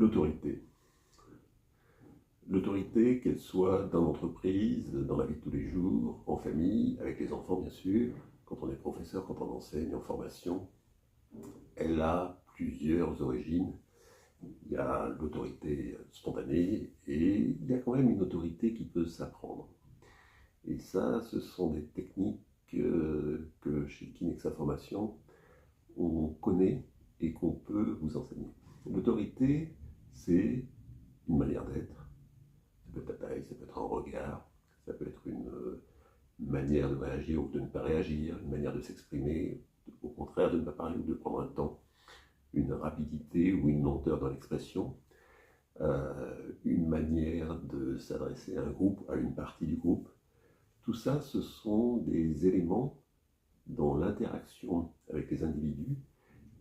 L'autorité. L'autorité, qu'elle soit dans l'entreprise, dans la vie de tous les jours, en famille, avec les enfants bien sûr, quand on est professeur, quand on enseigne, en formation, elle a plusieurs origines. Il y a l'autorité spontanée et il y a quand même une autorité qui peut s'apprendre. Et ça, ce sont des techniques que chez Kinexa Formation, on connaît et qu'on peut vous enseigner. L'autorité, c'est une manière d'être. Ça peut être la taille, ça peut être un regard, ça peut être une manière de réagir ou de ne pas réagir, une manière de s'exprimer, au contraire de ne pas parler ou de prendre un temps, une rapidité ou une lenteur dans l'expression, une manière de s'adresser à un groupe, à une partie du groupe. Tout ça, ce sont des éléments dans l'interaction avec les individus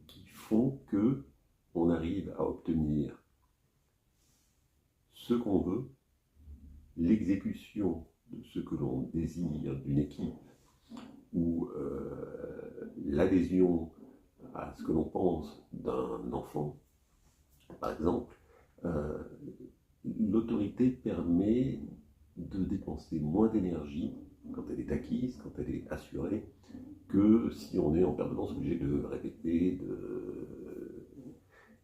qui font que on arrive à obtenir ce qu'on veut, l'exécution de ce que l'on désire d'une équipe ou l'adhésion à ce que l'on pense d'un enfant. Par exemple, l'autorité permet de dépenser moins d'énergie quand elle est acquise, quand elle est assurée, que si on est en permanence obligé de répéter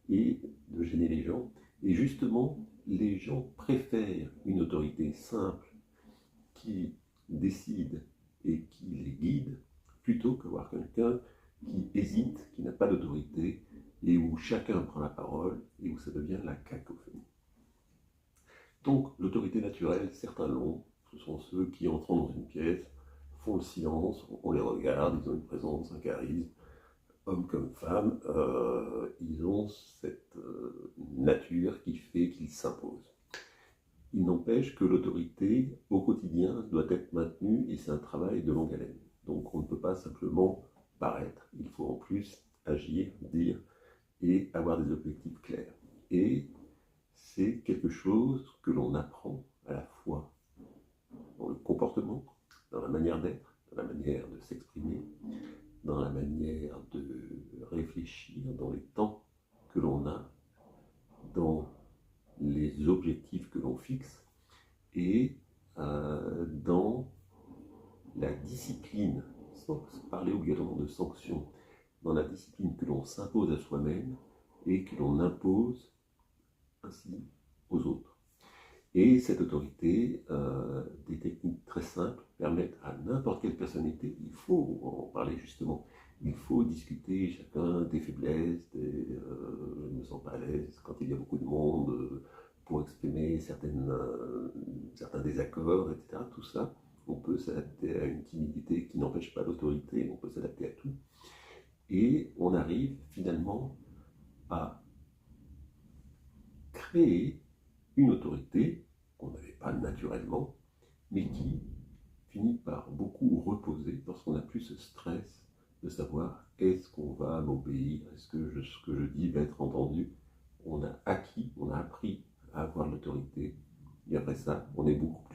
et de gêner les gens. Et justement, les gens préfèrent une autorité simple qui décide et qui les guide, plutôt que voir quelqu'un qui hésite, qui n'a pas d'autorité, et où chacun prend la parole, et où ça devient la cacophonie. Donc, l'autorité naturelle, certains l'ont, ce sont ceux qui entrent dans une pièce, font le silence, on les regarde, ils ont une présence, un charisme, hommes comme femmes, ils ont cette nature qui fait qu'ils s'imposent. Il n'empêche que l'autorité, au quotidien, doit être maintenue et c'est un travail de longue haleine. Donc on ne peut pas simplement paraître, il faut en plus agir, dire et avoir des objectifs clairs. Et c'est quelque chose que l'on apprend à la fois dans le comportement, dans la manière d'être, dans la manière de s'exprimer, dans la manière de réfléchir, dans les temps que l'on a, dans les objectifs que l'on fixe et dans la discipline, sans parler obligatoirement de sanctions, dans la discipline que l'on s'impose à soi-même et que l'on impose ainsi aux autres. Et cette autorité, des techniques très simples permettent à n'importe quelle personnalité, il faut en parler justement, il faut discuter chacun des faiblesses, je ne me sens pas à l'aise quand il y a beaucoup de monde, pour exprimer certains désaccords, etc. Tout ça, on peut s'adapter à une timidité qui n'empêche pas l'autorité, on peut s'adapter à tout. Et on arrive finalement à créer une autorité qu'on n'avait pas naturellement, mais qui finit par beaucoup reposer parce qu'on n'a plus ce stress de savoir est-ce qu'on va m'obéir, est-ce que ce que je dis va être entendu. On a acquis, on a appris à avoir l'autorité, et après ça, on est beaucoup